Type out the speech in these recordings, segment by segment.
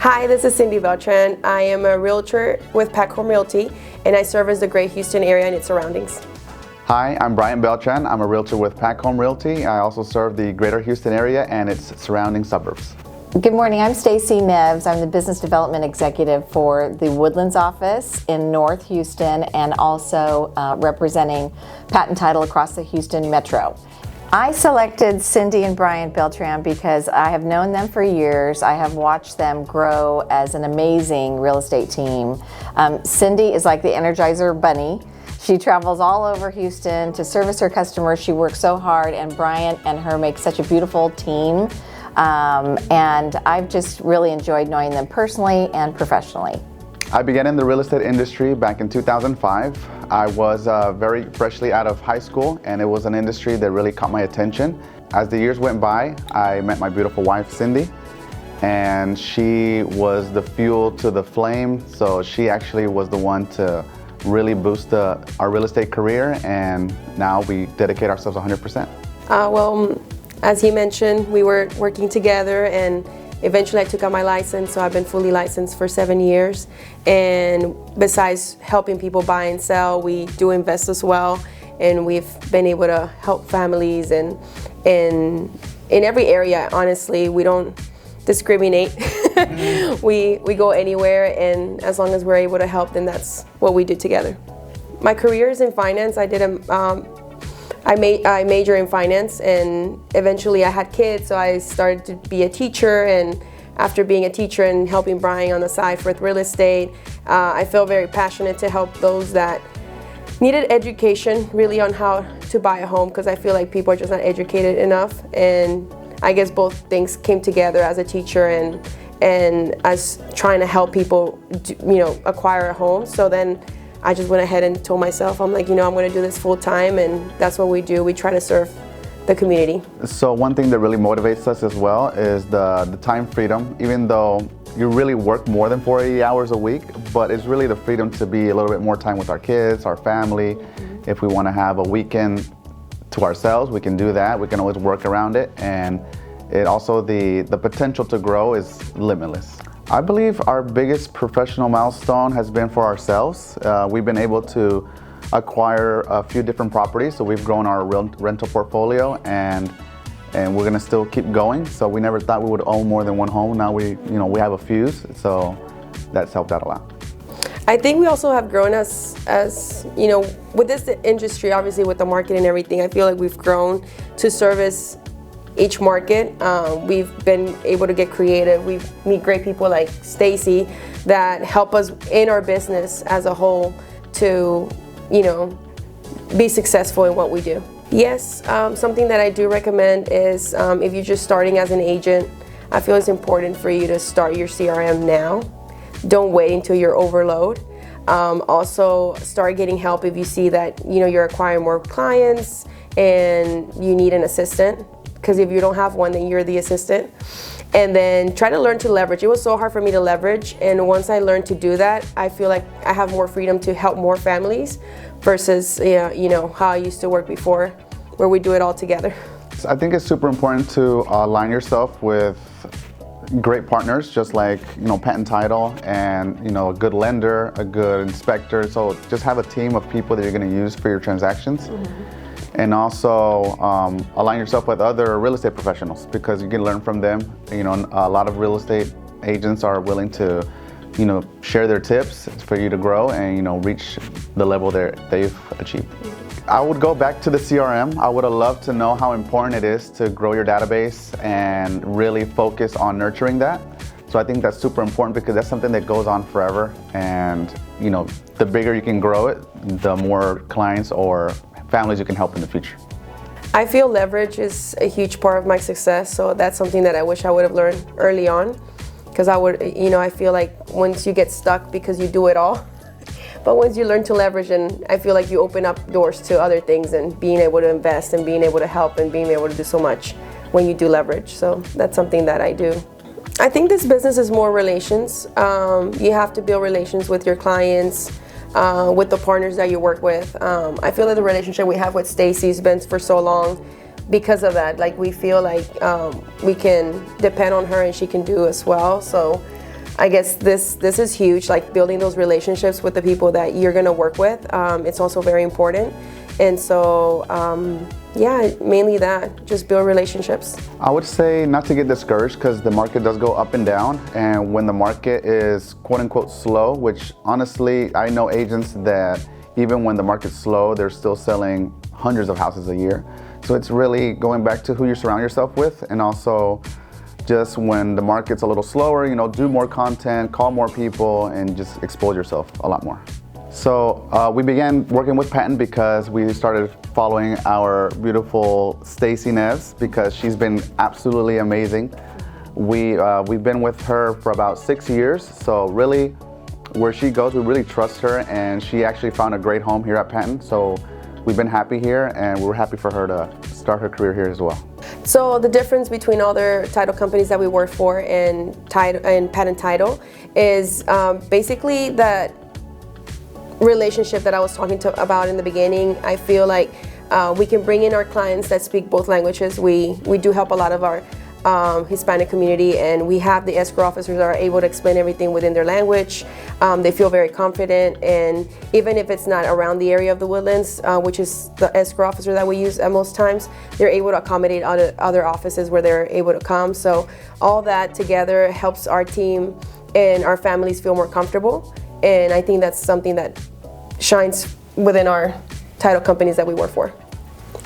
Hi, this is Cindy Beltran. I am a realtor with Patten Realty, and I service the Greater Houston area and its surroundings. Hi, I'm Bryant Beltran. I'm a realtor with Patten Realty. I also serve the Greater Houston area and its surrounding suburbs. Good morning, I'm Staci Neves. I'm the Business Development Executive for the Woodlands office in North Houston and also representing Patten Title across the Houston Metro. I selected Cindy and Bryant Beltran because I have known them for years. I have watched them grow as an amazing real estate team. Cindy is like the Energizer Bunny. She travels all over Houston to service her customers. She works so hard, and Bryant and her make such a beautiful team. And I've just really enjoyed knowing them personally and professionally. I began in the real estate industry back in 2005. I was very freshly out of high school, and it was an industry that really caught my attention. As the years went by, I met my beautiful wife, Cindy, and she was the fuel to the flame. So she actually was the one to really boost our real estate career, and now we dedicate ourselves 100%. Well, as he mentioned, we were working together, and eventually I took out my license, so I've been fully licensed for 7 years. And besides helping people buy and sell, we do invest as well, and we've been able to help families and in every area. Honestly, we don't discriminate. We go anywhere, and as long as we're able to help, then that's what we do together. My career is in finance. I major in finance, and eventually I had kids, so I started to be a teacher. And after being a teacher and helping Bryant on the side with real estate, I feel very passionate to help those that needed education really on how to buy a home, because I feel like people are just not educated enough. And I guess both things came together as a teacher and as trying to help people, acquire a home. So then I just went ahead and told myself, I'm like, I'm going to do this full time, and that's what we do. We try to serve the community. So one thing that really motivates us as well is the time freedom. Even though you really work more than 40 hours a week, but it's really the freedom to be a little bit more time with our kids, our family. Mm-hmm. If we want to have a weekend to ourselves, we can do that. We can always work around it, and it also the potential to grow is limitless. I believe our biggest professional milestone has been for ourselves. We've been able to acquire a few different properties, so we've grown our rental portfolio, and we're gonna still keep going. So we never thought we would own more than one home. Now we have a few, so that's helped out a lot. I think we also have grown as with this industry, obviously with the market and everything. I feel like we've grown to service each market. We've been able to get creative. We meet great people like Staci that help us in our business as a whole to, be successful in what we do. Yes, something that I do recommend is if you're just starting as an agent, I feel it's important for you to start your CRM now. Don't wait until you're overload. Also, start getting help if you see that you're acquiring more clients and you need an assistant. Because if you don't have one, then you're the assistant. And then try to learn to leverage. It was so hard for me to leverage, and once I learned to do that, I feel like I have more freedom to help more families versus how I used to work before, where we do it all together. I think it's super important to align yourself with great partners, just like Patten Title and a good lender, a good inspector. So just have a team of people that you're going to use for your transactions. Mm-hmm. And also align yourself with other real estate professionals, because you can learn from them. A lot of real estate agents are willing to, share their tips for you to grow and reach the level they've achieved. I would go back to the CRM. I would have loved to know how important it is to grow your database and really focus on nurturing that. So I think that's super important, because that's something that goes on forever. And the bigger you can grow it, the more clients or families you can help in the future. I feel leverage is a huge part of my success, so that's something that I wish I would have learned early on, because I feel like once you get stuck because you do it all, but once you learn to leverage, and I feel like you open up doors to other things and being able to invest and being able to help and being able to do so much when you do leverage. So that's something that I do. I think this business is more relations. You have to build relations with your clients, with the partners that you work with. I feel that the relationship we have with Staci has been for so long. because of that. Like we feel like we can depend on her and she can do as well. So I guess this is huge, like building those relationships with the people that you're gonna work with. It's also very important. And so, yeah, mainly that, just build relationships. I would say not to get discouraged because the market does go up and down. And when the market is quote unquote slow, which honestly, I know agents that even when the market's slow, they're still selling hundreds of houses a year. So it's really going back to who you surround yourself with, and also just when the market's a little slower, you know, do more content, call more people, and just expose yourself a lot more. So we began working with Patten because we started following our beautiful Staci Neves because she's been absolutely amazing. We've been with her for about 6 years, so really where she goes, we really trust her, and she actually found a great home here at Patten. So we've been happy here, and we're happy for her to start her career here as well. So the difference between other title companies that we work for and Patten Title is basically that relationship that I was talking about in the beginning. I feel like we can bring in our clients that speak both languages. We do help a lot of our Hispanic community, and we have the escrow officers that are able to explain everything within their language. They feel very confident, and even if it's not around the area of the Woodlands, which is the escrow officer that we use at most times, they're able to accommodate other offices where they're able to come. So all that together helps our team and our families feel more comfortable, and I think that's something that shines within our title companies that we work for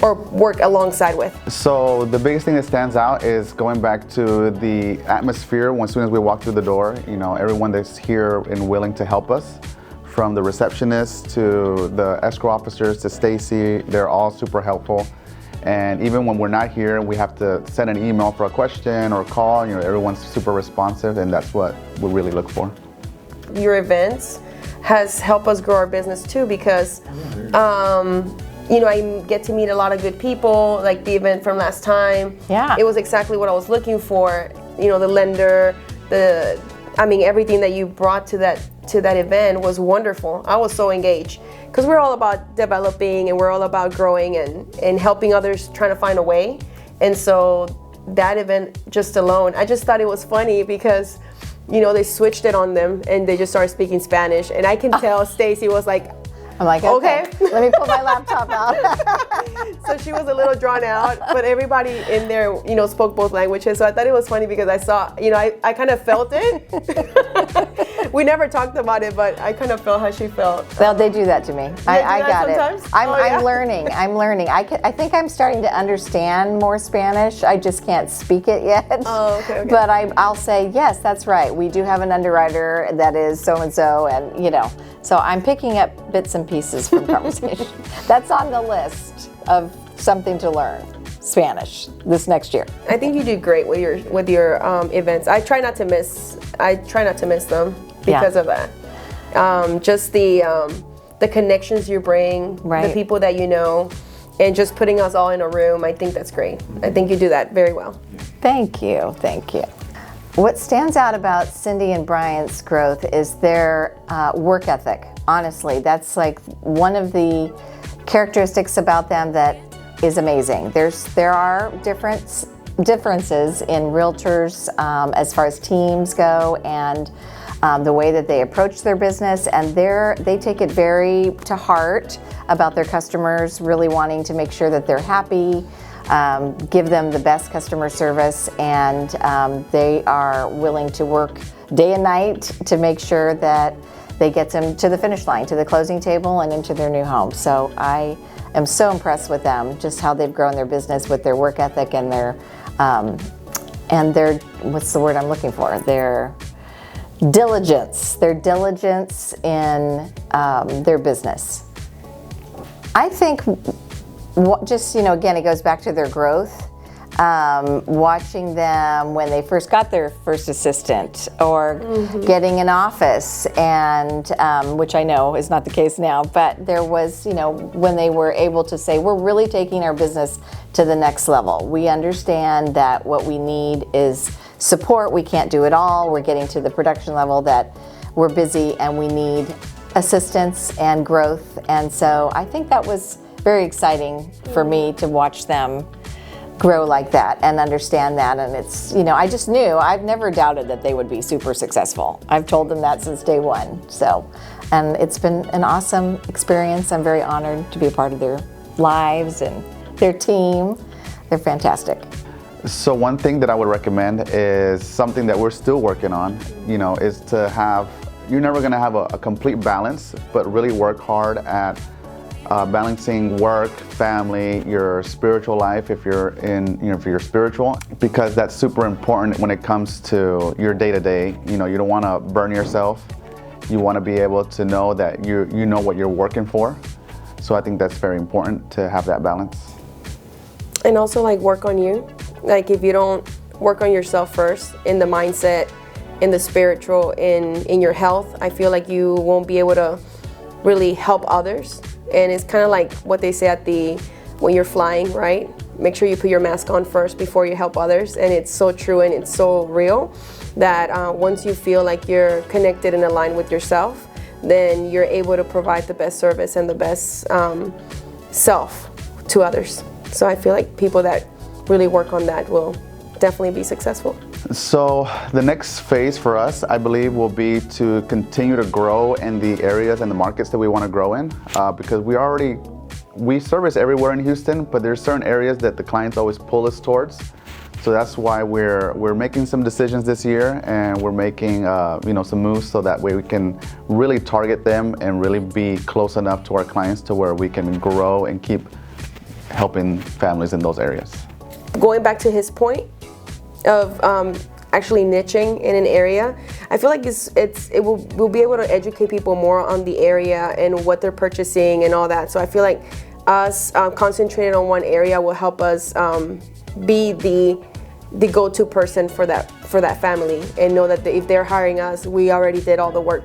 or work alongside with. So the biggest thing that stands out is going back to the atmosphere. As soon as we walk through the door, you know, everyone that's here and willing to help us, from the receptionist to the escrow officers to Staci, they're all super helpful. And even when we're not here, we have to send an email for a question or call, you know, everyone's super responsive, and that's what we really look for. Your events has helped us grow our business too, because you know, I get to meet a lot of good people, like the event from last time. Yeah. It was exactly what I was looking for. You know, the lender, everything that you brought to that event was wonderful. I was so engaged because we're all about developing and we're all about growing and helping others trying to find a way. And so that event just alone, I just thought it was funny because, you know, they switched it on them and they just started speaking Spanish. And I can tell Staci was like, I'm like, okay, let me pull my laptop out. So she was a little drawn out, but everybody in there, you know, spoke both languages. So I thought it was funny because I saw, you know, I kind of felt it. We never talked about it, but I kind of felt how she felt. Well, they do that to me. I got sometimes? it. I'm learning. I think I'm starting to understand more Spanish. I just can't speak it yet. Oh, okay. But I'll say, yes, that's right. We do have an underwriter that is so-and-so, and, you know. So I'm picking up bits and pieces from conversation. That's on the list of something to learn, Spanish, this next year. I think you do great with your events. I try not to miss them because of that. Just the connections you bring, right. The people that you know, and just putting us all in a room. I think that's great. I think you do that very well. Thank you. Thank you. What stands out about Cindy and Bryant's growth is their work ethic. Honestly, that's like one of the characteristics about them that is amazing. There are differences in realtors as far as teams go, and the way that they approach their business, and they take it very to heart about their customers, really wanting to make sure that they're happy. Give them the best customer service, and they are willing to work day and night to make sure that they get them to the finish line, to the closing table, and into their new home. So I am so impressed with them, just how they've grown their business with their work ethic and their what's the word I'm looking for? Their diligence. Their diligence in their business. I think. Just, you know, again, it goes back to their growth. Watching them when they first got their first assistant, or getting an office, and which I know is not the case now, but there was, you know, when they were able to say, we're really taking our business to the next level. We understand that what we need is support. We can't do it all. We're getting to the production level that we're busy, and we need assistance and growth. And so I think that was very exciting for me to watch them grow like that and understand that. And it's, I just knew, I've never doubted that they would be super successful. I've told them that since day one. So, and it's been an awesome experience. I'm very honored to be a part of their lives and their team. They're fantastic. So one thing that I would recommend is something that we're still working on, is to have, you're never going to have a complete balance, but really work hard at balancing work, family, your spiritual life if you're if you're spiritual, because that's super important when it comes to your day-to-day. You don't want to burn yourself. You want to be able to know that you know what you're working for. So I think that's very important to have that balance. And also work on you. If you don't work on yourself first, in the mindset, in the spiritual, in your health, I feel like you won't be able to really help others. And it's kind of like what they say when you're flying, right? Make sure you put your mask on first before you help others. And it's so true and it's so real that once you feel like you're connected and aligned with yourself, then you're able to provide the best service and the best self to others. So I feel like people that really work on that will definitely be successful. So the next phase for us, I believe, will be to continue to grow in the areas and the markets that we want to grow in, because we service everywhere in Houston, but there's certain areas that the clients always pull us towards. So that's why we're making some decisions this year, and we're making some moves so that way we can really target them and really be close enough to our clients to where we can grow and keep helping families in those areas. Going back to his point of actually niching in an area, I feel like we'll be able to educate people more on the area and what they're purchasing and all that. So I feel like us concentrating on one area will help us be the go-to person for that family, and know that if they're hiring us, we already did all the work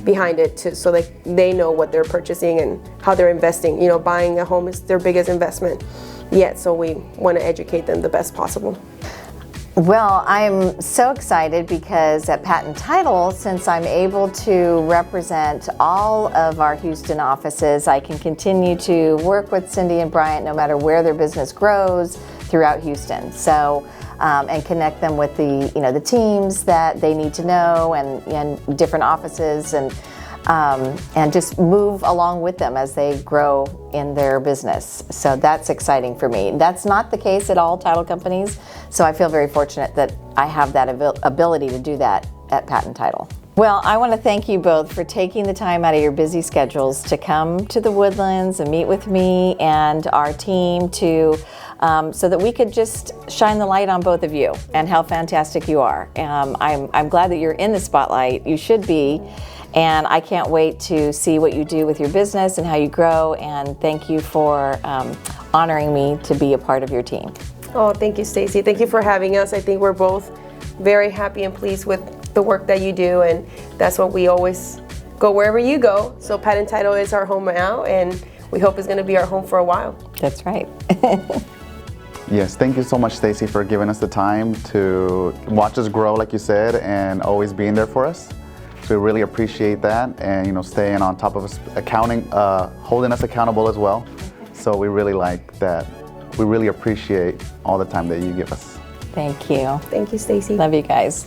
behind it so they know what they're purchasing and how they're investing. Buying a home is their biggest investment yet, so we want to educate them the best possible. Well, I'm so excited because at Patten Title, since I'm able to represent all of our Houston offices, I can continue to work with Cindy and Bryant no matter where their business grows throughout Houston. So, and connect them with the teams that they need to know and different offices, and just move along with them as they grow in their business. So that's exciting for me. That's not the case at all title companies, so I feel very fortunate that I have that ability to do that at Patten Title. Well, I want to thank you both for taking the time out of your busy schedules to come to the Woodlands and meet with me and our team so that we could just shine the light on both of you and how fantastic you are. I'm glad that you're in the spotlight. You should be. And I can't wait to see what you do with your business and how you grow. And thank you for honoring me to be a part of your team. Oh, thank you, Staci. Thank you for having us. I think we're both very happy and pleased with the work that you do, and that's what we always go wherever you go. So Patten Title is our home now, and we hope it's going to be our home for a while. That's right. Yes, thank you so much, Staci, for giving us the time to watch us grow, like you said, and always being there for us. So we really appreciate that, and staying on top of us, holding us accountable as well. So we really like that. We really appreciate all the time that you give us. Thank you. Thank you, Staci. Love you guys.